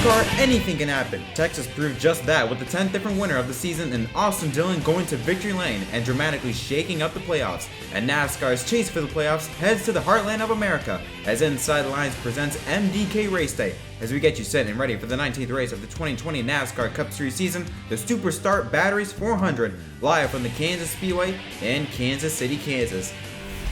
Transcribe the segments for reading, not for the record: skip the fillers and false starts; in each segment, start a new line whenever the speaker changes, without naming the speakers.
NASCAR, anything can happen. Texas proved just that with the 10th different winner of the season in Austin Dillon going to victory lane and dramatically shaking up the playoffs. And NASCAR's chase for the playoffs heads to the heartland of America as Inside the Lines presents MDK RaceDay as we get you set and ready for the 19th race of the 2020 NASCAR Cup Series season, the Superstart Batteries 400, live from the Kansas Speedway in Kansas City, Kansas.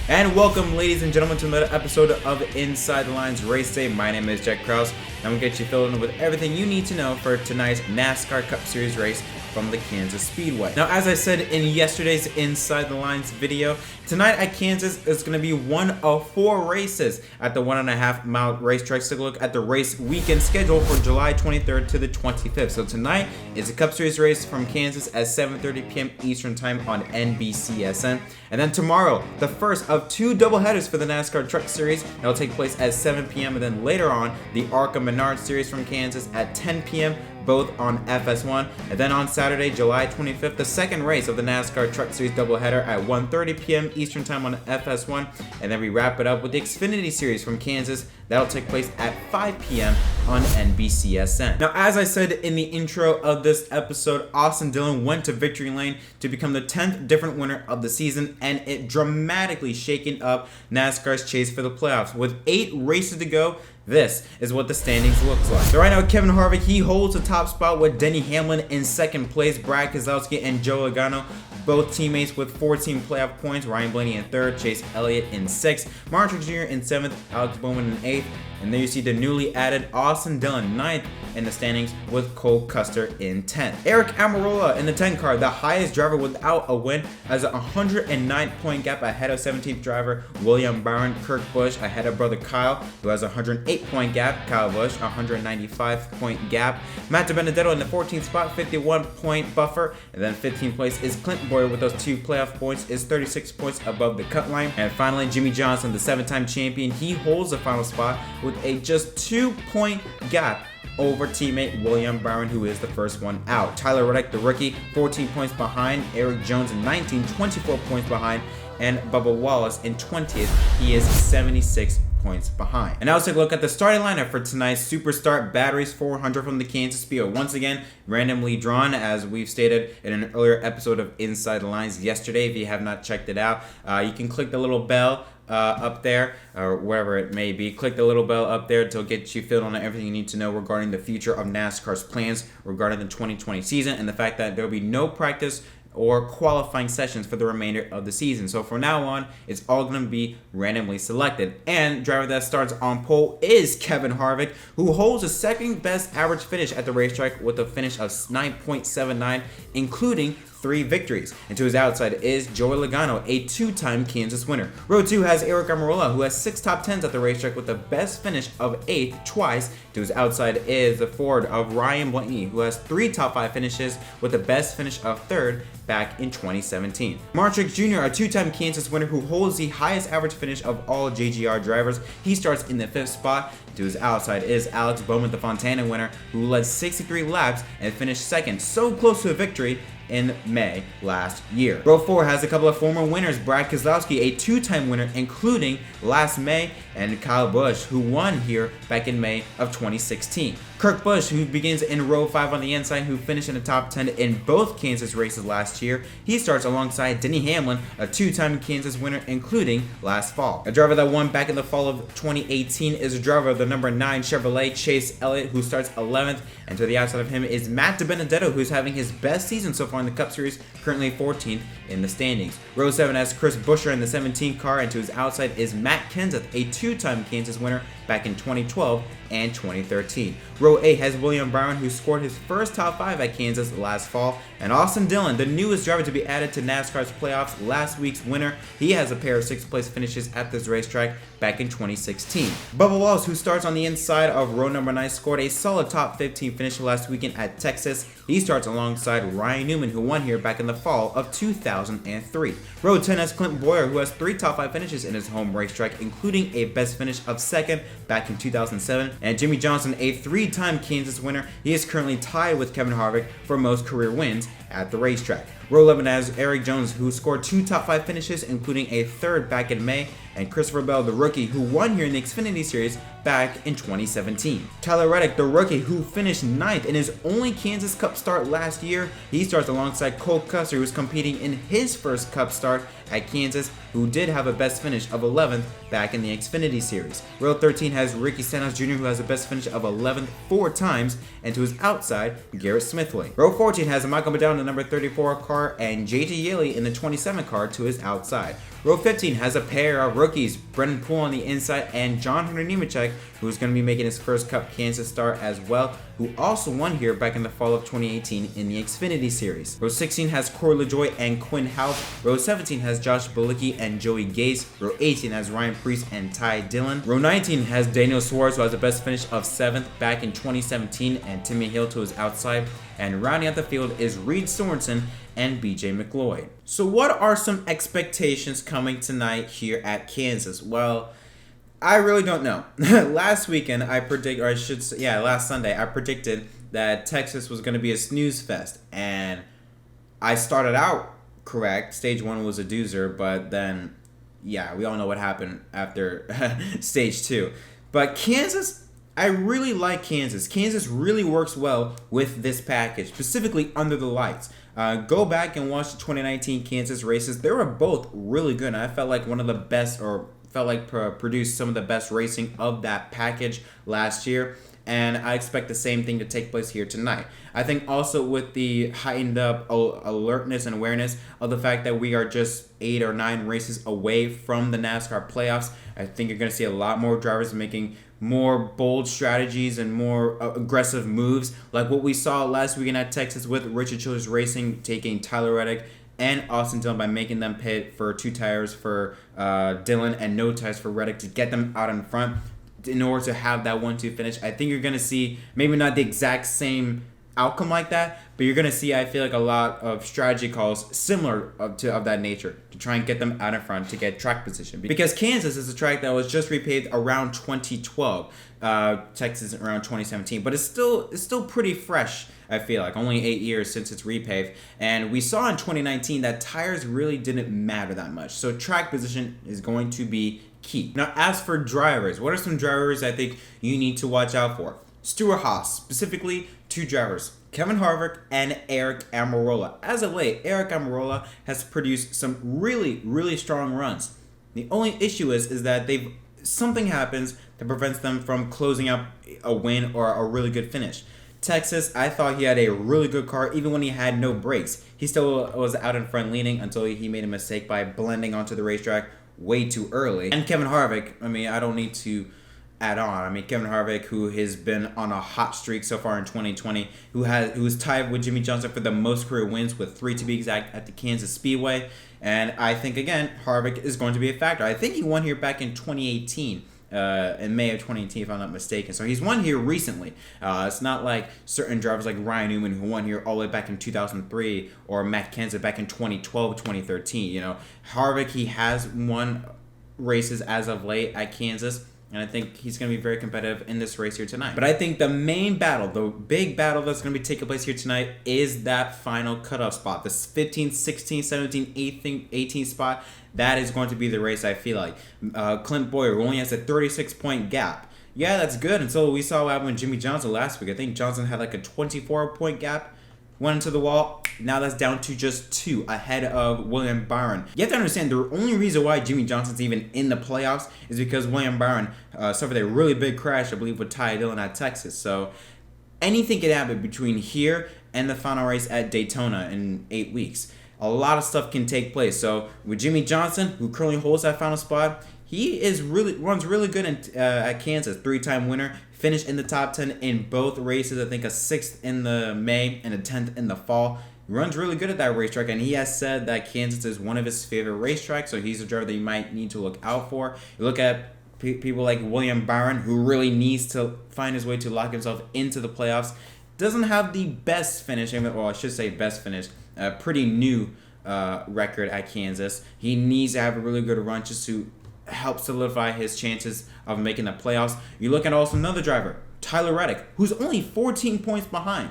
And welcome, ladies and gentlemen, to another episode of Inside the Lines Race Day. My name is Jack Krause, and I'm going to get you filled in with everything you need to know for tonight's NASCAR Cup Series race from the Kansas Speedway. Now, as I said in yesterday's Inside the Lines video, tonight at Kansas is going to be one of 4 races at the 1.5 mile racetrack. So take a look at the race weekend schedule for July 23rd to the 25th. So tonight is a Cup Series race from Kansas at 7:30 p.m. Eastern Time on NBCSN. And then tomorrow, the first of 2 doubleheaders for the NASCAR Truck Series. That'll take place at 7 p.m. And then later on, the ARCA Menard Series from Kansas at 10 p.m. both on FS1. And then on Saturday, July 25th, the second race of the NASCAR Truck Series doubleheader at 1:30 p.m. Eastern Time on FS1. And then we wrap it up with the Xfinity Series from Kansas. That'll take place at 5 p.m. on NBCSN. Now, as I said in the intro of this episode, Austin Dillon went to victory lane to become the 10th different winner of the season, and it dramatically shaken up NASCAR's chase for the playoffs. With 8 races to go, this is what the standings looks like. So right now, Kevin Harvick, he holds the top spot with Denny Hamlin in second place. Brad Keselowski and Joe Logano, both teammates with 14 playoff points. Ryan Blaney in third, Chase Elliott in 6th, Martin Truex Jr. in 7th, Alex Bowman in 8th. And there you see the newly added Austin Dillon 9th in the standings with Cole Custer in 10th. Eric Almirola in the 10 car, the highest driver without a win, has a 109-point gap ahead of 17th driver William Byron. Kurt Busch ahead of brother Kyle, who has a 108-point gap. Kyle Busch, 195-point gap. Matt DiBenedetto in the 14th spot, 51-point buffer. And then 15th place is Clint Bowyer with those 2 playoff points, is 36 points above the cut line. And finally, Jimmy Johnson, the 7-time champion, he holds the final spot with a just 2-point gap over teammate William Byron, who is the first one out. Tyler Reddick, the rookie, 14 points behind. Eric Jones in 19, 24 points behind. And Bubba Wallace in 20th, he is 76 points behind. And now let's take a look at the starting lineup for tonight's Superstart Batteries 400 from the Kansas Speedway. Once again, randomly drawn, as we've stated in an earlier episode of Inside the Lines yesterday. If you have not checked it out, you can click the little bell up there, or wherever it may be. Click the little bell up there to get you filled on everything you need to know regarding the future of NASCAR's plans regarding the 2020 season and the fact that there will be no practice or qualifying sessions for the remainder of the season. So from now on, it's all going to be randomly selected. And driver that starts on pole is Kevin Harvick, who holds the second best average finish at the racetrack with a finish of 9.79, including 3 victories. And to his outside is Joey Logano, a 2-time Kansas winner. Row 2 has Eric Almirola, who has 6 top 10s at the racetrack with the best finish of 8th twice. To his outside is the Ford of Ryan Blaney, who has 3 top 5 finishes with the best finish of 3rd back in 2017. Martin Truex Jr., a 2-time Kansas winner who holds the highest average finish of all JGR drivers. He starts in the 5th spot. To his outside is Alex Bowman, the Fontana winner, who led 63 laps and finished 2nd, so close to a victory in May last year. Row 4 has a couple of former winners. Brad Keselowski, a 2-time winner, including last May, and Kyle Busch, who won here back in May of 2016. Kurt Busch, who begins in row 5 on the inside, who finished in the top 10 in both Kansas races last year. He starts alongside Denny Hamlin, a 2-time Kansas winner, including last fall. A driver that won back in the fall of 2018 is a driver of the number 9 Chevrolet, Chase Elliott, who starts 11th. And to the outside of him is Matt DiBenedetto, who's having his best season so far in the Cup Series, currently 14th in the standings. Row 7 has Chris Buescher in the 17 car, and to his outside is Matt Kenseth, a 2-time Kansas winner back in 2012 and 2013. Row 8 has William Byron, who scored his first top 5 at Kansas last fall, and Austin Dillon, the newest driver to be added to NASCAR's playoffs, last week's winner. He has a pair of 6th place finishes at this racetrack back in 2016. Bubba Wallace, who starts on the inside of row number 9, scored a solid top 15 finish last weekend at Texas. He starts alongside Ryan Newman, who won here back in the fall of 2003. Row 10 has Clint Bowyer, who has 3 top 5 finishes in his home racetrack, including a best finish of 2nd back in 2007. And Jimmy Johnson, a 3-time Kansas winner, he is currently tied with Kevin Harvick for most career wins at the racetrack. Row 11 has Eric Jones, who scored 2 top 5 finishes, including a 3rd back in May, and Christopher Bell, the rookie, who won here in the Xfinity Series back in 2017. Tyler Reddick, the rookie, who finished 9th in his only Kansas Cup start last year. He starts alongside Cole Custer, who was competing in his first Cup start at Kansas, who did have a best finish of 11th back in the Xfinity Series. Row 13 has Ricky Stenhouse Jr., who has a best finish of 11th 4 times, and to his outside, Garrett Smithley. Row 14 has Michael McDowell in the number 34 car and JT Yeley in the 27 car to his outside. Row 15 has a pair of rookies, Brendan Poole on the inside and John Hunter Nemechek, who's going to be making his first Cup Kansas start as well, who also won here back in the fall of 2018 in the Xfinity Series. Row 16 has Corey LaJoie and Quinn Houff. Row 17 has Josh Bilicki and Joey Gase. Row 18 has Ryan Preece and Ty Dillon. Row 19 has Daniel Suarez, who has the best finish of 7th back in 2017, and Timmy Hill to his outside. And rounding out the field is Reed Sorensen and BJ McLeod. So what are some expectations coming tonight here at Kansas? Well, I really don't know. Last weekend, last Sunday, I predicted that Texas was going to be a snooze fest, and I started out correct. Stage 1 was a doozer, but then, yeah, we all know what happened after Stage 2. But Kansas, I really like Kansas. Kansas really works well with this package, specifically under the lights. Go back and watch the 2019 Kansas races. They were both really good. I felt like one of the best, or felt like produced some of the best racing of that package last year. And I expect the same thing to take place here tonight. I think also with the heightened up alertness and awareness of the fact that we are just 8 or 9 races away from the NASCAR playoffs, I think you're going to see a lot more drivers making more bold strategies and more aggressive moves, like what we saw last weekend at Texas with Richard Childress Racing taking Tyler Reddick and Austin Dillon by making them pit for 2 tires for Dillon and no tires for Reddick to get them out in front in order to have that 1-2 finish. I think you're going to see maybe not the exact same outcome like that, but you're going to see, I feel like, a lot of strategy calls similar of that nature to try and get them out in front to get track position. Because Kansas is a track that was just repaved around 2012, Texas around 2017, but it's still pretty fresh. I feel like only 8 years since it's repaved, and we saw in 2019 that tires really didn't matter that much. So track position is going to be key. Now, as for drivers, what are some drivers I think you need to watch out for? Stewart-Haas, specifically 2 drivers, Kevin Harvick and Eric Almirola. As of late, Eric Almirola has produced some really, really strong runs. The only issue is that something happens that prevents them from closing out a win or a really good finish. Texas, I thought he had a really good car even when he had no brakes. He still was out in front leading until he made a mistake by blending onto the racetrack way too early. And Kevin Harvick, I don't need to add on. Kevin Harvick, who has been on a hot streak so far in 2020, who's tied with Jimmy Johnson for the most career wins, with 3 to be exact, at the Kansas Speedway. And I think, again, Harvick is going to be a factor. I think he won here back in 2018. In May of 2018, if I'm not mistaken. So he's won here recently. It's not like certain drivers like Ryan Newman, who won here all the way back in 2003, or Matt Kenseth back in 2012, 2013. Harvick, he has won races as of late at Kansas, and I think he's going to be very competitive in this race here tonight. But I think the main battle, the big battle that's going to be taking place here tonight, is that final cutoff spot. This 15, 16, 17, 18 spot. That is going to be the race, I feel like. Clint Boyer, who only has a 36-point gap. Yeah, that's good until we saw what happened with Jimmy Johnson last week. I think Johnson had like a 24-point gap. Went into the wall. Now that's down to just 2 ahead of William Byron. You have to understand, the only reason why Jimmy Johnson's even in the playoffs is because William Byron suffered a really big crash, I believe, with Ty Dillon at Texas. So anything can happen between here and the final race at Daytona in 8 weeks. A lot of stuff can take place. So with Jimmy Johnson, who currently holds that final spot, he runs really good at Kansas. 3-time winner, finished in the top 10 in both races. I think a 6th in the May and a 10th in the fall. He runs really good at that racetrack, and he has said that Kansas is one of his favorite racetracks. So he's a driver that you might need to look out for. You look at people like William Byron, who really needs to find his way to lock himself into the playoffs. Doesn't have the best finish, well, I should say best finish. Pretty new record at Kansas. He needs to have a really good run just to help solidify his chances of making the playoffs. You look at also another driver, Tyler Reddick, who's only 14 points behind.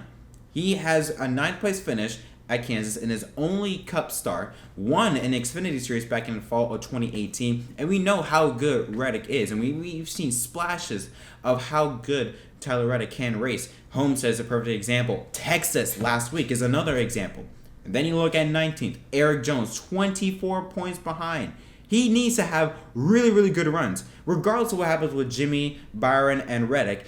He has a 9th place finish at Kansas in his only Cup start, won an Xfinity Series back in the fall of 2018, and we know how good Reddick is, and we've seen splashes of how good Tyler Reddick can race. Homestead is a perfect example. Texas last week is another example. And then you look at 19th, Eric Jones, 24 points behind. He needs to have really, really good runs. Regardless of what happens with Jimmy, Byron, and Reddick,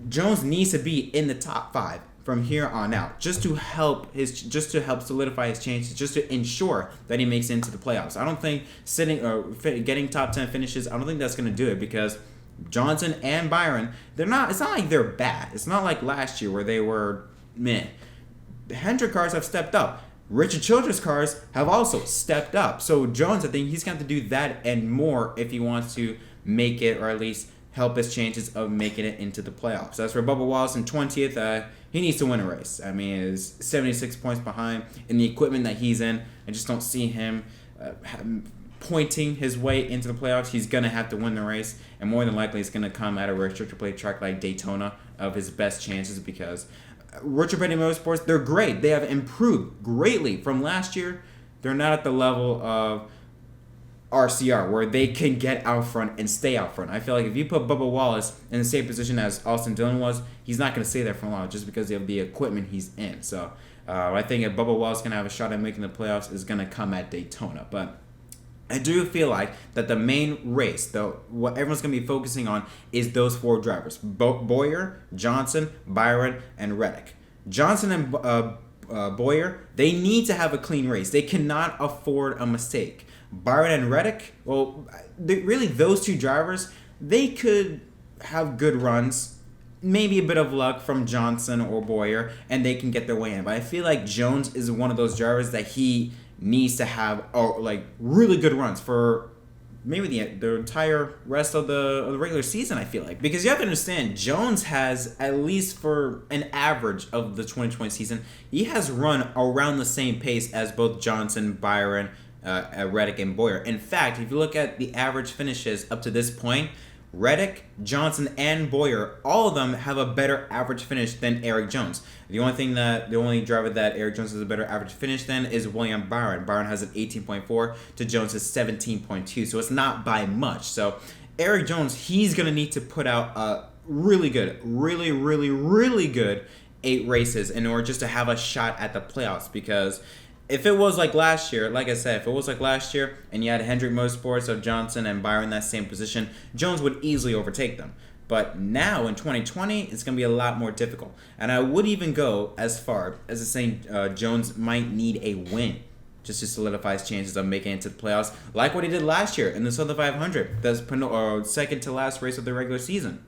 Jones needs to be in the top 5 from here on out, just to help solidify his chances, just to ensure that he makes it into the playoffs. I don't think getting top 10 finishes, I don't think that's going to do it, because Johnson and Byron, it's not like they're bad. It's not like last year where they were meh. The Hendrick cars have stepped up. Richard Childress cars have also stepped up. So Jones, I think he's going to do that and more if he wants to make it, or at least help his chances of making it into the playoffs. As for Bubba Wallace in 20th, he needs to win a race. I mean, he's 76 points behind in the equipment that he's in. I just don't see him pointing his way into the playoffs. He's going to have to win the race, and more than likely it's going to come at a restrictor plate track like Daytona of his best chances, because Richard Petty Motorsports, they're great. They have improved greatly from last year. They're not at the level of RCR, where they can get out front and stay out front. I feel like if you put Bubba Wallace in the same position as Austin Dillon was, he's not going to stay there for long just because of the equipment he's in. So I think if Bubba Wallace can have a shot at making the playoffs, is going to come at Daytona. But I do feel like that the main race, though, what everyone's going to be focusing on is those 4 drivers: Bowyer, Johnson, Byron, and Reddick. Johnson and Bowyer, they need to have a clean race. They cannot afford a mistake. Byron and Reddick, well, really those 2 drivers, they could have good runs, maybe a bit of luck from Johnson or Bowyer, and they can get their way in. But I feel like Jones is one of those drivers that he needs to have really good runs for maybe the entire rest of the regular season, I feel like. Because you have to understand, Jones has, at least for an average of the 2020 season, he has run around the same pace as both Johnson, Byron, Reddick, and Bowyer. In fact, if you look at the average finishes up to this point, Reddick, Johnson, and Bowyer, all of them have a better average finish than Eric Jones. The only driver that Eric Jones has a better average finish than is William Byron. Byron has an 18.4 to Jones' 17.2, so it's not by much. So Eric Jones, he's going to need to put out a really good 8 races in order just to have a shot at the playoffs, because if it was like last year, like I said, if it was like last year and you had Hendrick Motorsports of Johnson and Byron in that same position, Jones would easily overtake them. But now in 2020, it's going to be a lot more difficult. And I would even go as far as to saying Jones might need a win just to solidify his chances of making it to the playoffs, like what he did last year in the Southern 500. That's second to last race of the regular season.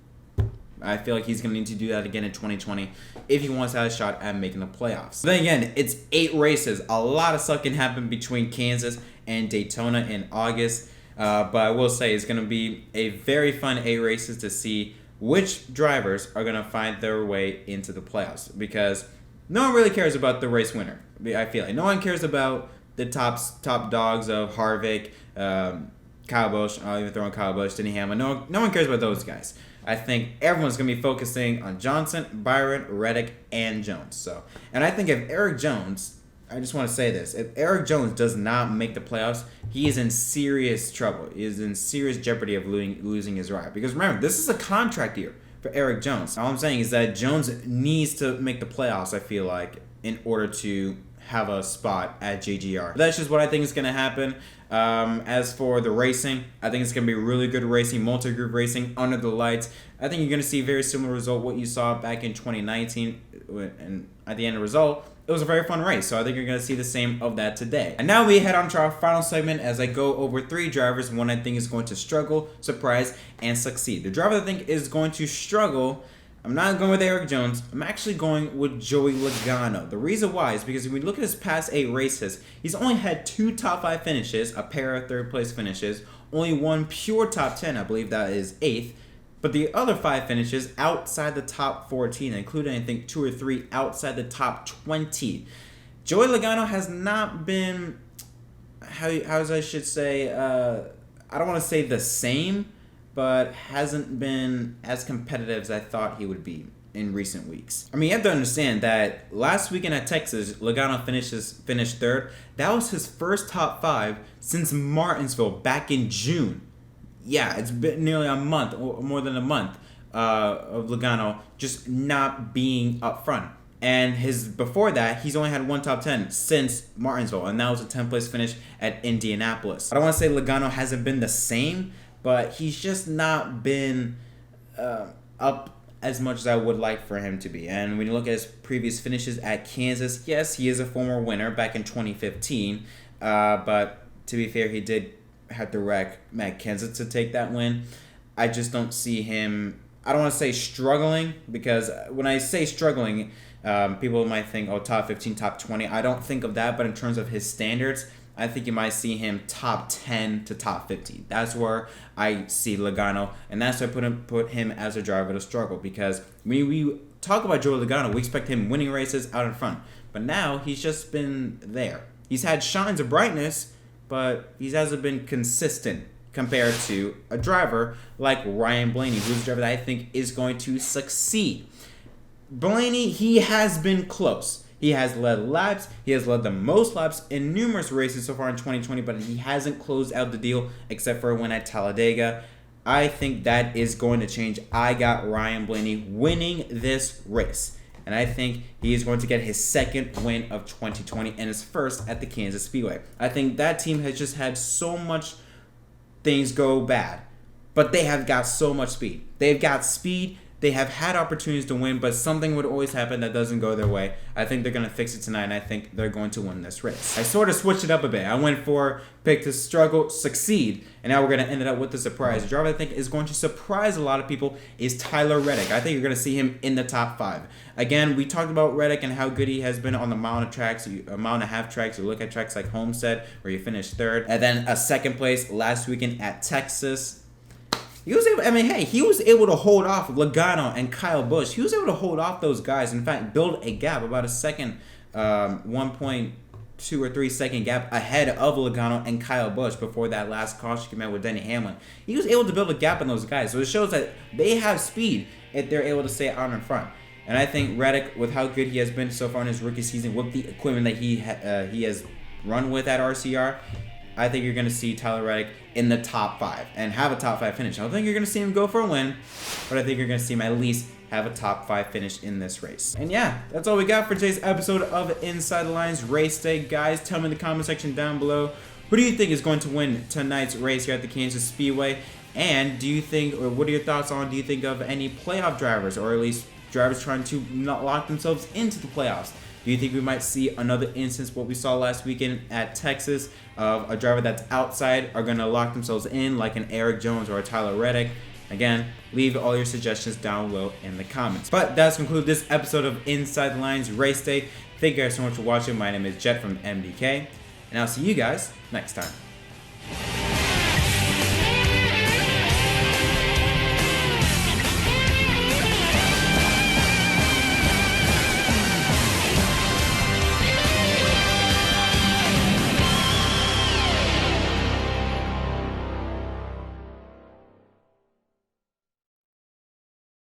I feel like he's going to need to do that again in 2020 if he wants to have a shot at making the playoffs. But then again, it's 8 races. A lot of stuff can happen between Kansas and Daytona in August. But I will say it's going to be a very fun 8 races to see which drivers are going to find their way into the playoffs. Because no one really cares about the race winner. I feel like no one cares about the top dogs of Harvick, Kyle Busch. I'll even throw in Kyle Busch, Denny Hamlin. No one cares about those guys. I think everyone's going to be focusing on Johnson, Byron, Reddick, and Jones. And I think if Eric Jones, I just want to say this, if Eric Jones does not make the playoffs, he is in serious trouble. He is in serious jeopardy of losing his ride. Because remember, this is a contract year for Eric Jones. All I'm saying is that Jones needs to make the playoffs, I feel like, in order to have a spot at JGR. That's just what I think is going to happen. As for the racing, I think it's going to be really good racing, multi-group racing, under the lights. I think you're going to see a very similar result what you saw back in 2019. And at the end of the result, it was a very fun race. So I think you're going to see the same of that today. And now we head on to our final segment as I go over 3 drivers. One I think is going to struggle, surprise, and succeed. The driver I think is going to struggle, I'm not going with Eric Jones. I'm actually going with Joey Logano. The reason why is because if we look at his past 8 races, he's only had 2 top 5 finishes, a pair of 3rd place finishes, only 1 pure top 10, I believe that is 8th. But the other 5 finishes outside the top 14, including I think 2 or 3 outside the top 20. Joey Logano has not been, how I should say, I don't want to say the same, but hasn't been as competitive as I thought he would be. in recent weeks. I mean, you have to understand that last weekend at Texas, Logano finished third. That was his first top 5 since Martinsville back in June. Yeah, it's been nearly a month, or more than a month, of Logano just not being up front. And before that, he's only had one top 10 since Martinsville, and that was a 10th place finish at Indianapolis. I don't want to say Logano hasn't been the same, but he's just not been up as much as I would like for him to be. And when you look at his previous finishes at Kansas, yes, he is a former winner back in 2015, but to be fair, he did have to wreck Matt Kenseth to take that win. I just don't see him, I don't want to say struggling, because when I say struggling, people might think, oh, top 15, top 20. I don't think of that, but in terms of his standards, I think you might see him top 10 to top 50. That's where I see Logano, and that's why I put him as a driver to struggle, because when we talk about Joey Logano, we expect him winning races out in front. But now he's just been there. He's had shines of brightness, but he hasn't been consistent compared to a driver like Ryan Blaney, who's a driver that I think is going to succeed. Blaney, he has been close. He has led laps. He has led the most laps in numerous races so far in 2020, but he hasn't closed out the deal except for a win at Talladega. I think that is going to change. I got Ryan Blaney winning this race, and I think he is going to get his second win of 2020 and his first at the Kansas Speedway. I think that team has just had so much things go bad, but they have got so much speed. They've got speed. They have had opportunities to win, but something would always happen that doesn't go their way. I think they're going to fix it tonight, and I think they're going to win this race. I sort of switched it up a bit. I went for pick to struggle, succeed, and now we're going to end it up with the surprise. The driver I think is going to surprise a lot of people is Tyler Reddick. I think you're going to see him in the top 5. Again, we talked about Reddick and how good he has been on the mile and a half tracks. You look at tracks like Homestead, where you finished third, and then a second place last weekend at Texas. He was able to hold off Logano and Kyle Busch. He was able to hold off those guys. In fact, build a gap, about a second, 1.2 or 3 second gap ahead of Logano and Kyle Busch before that last caution came out with Denny Hamlin. He was able to build a gap on those guys. So it shows that they have speed if they're able to stay out in front. And I think Reddick, with how good he has been so far in his rookie season, with the equipment that he has run with at RCR, I think you're going to see Tyler Reddick in the top 5 and have a top 5 finish. I don't think you're going to see him go for a win, but I think you're going to see him at least have a top 5 finish in this race. And yeah, that's all we got for today's episode of Inside the Lines Race Day. Guys, tell me in the comment section down below, who do you think is going to win tonight's race here at the Kansas Speedway? And do you think, or what are your thoughts on, do you think of any playoff drivers, or at least drivers trying to not lock themselves into the playoffs? Do you think we might see another instance, what we saw last weekend at Texas, of a driver that's outside are going to lock themselves in, like an Eric Jones or a Tyler Reddick? Again, leave all your suggestions down below in the comments. But that's conclude this episode of Inside the Lines Race Day. Thank you guys so much for watching. My name is Jet from MDK, and I'll see you guys next time.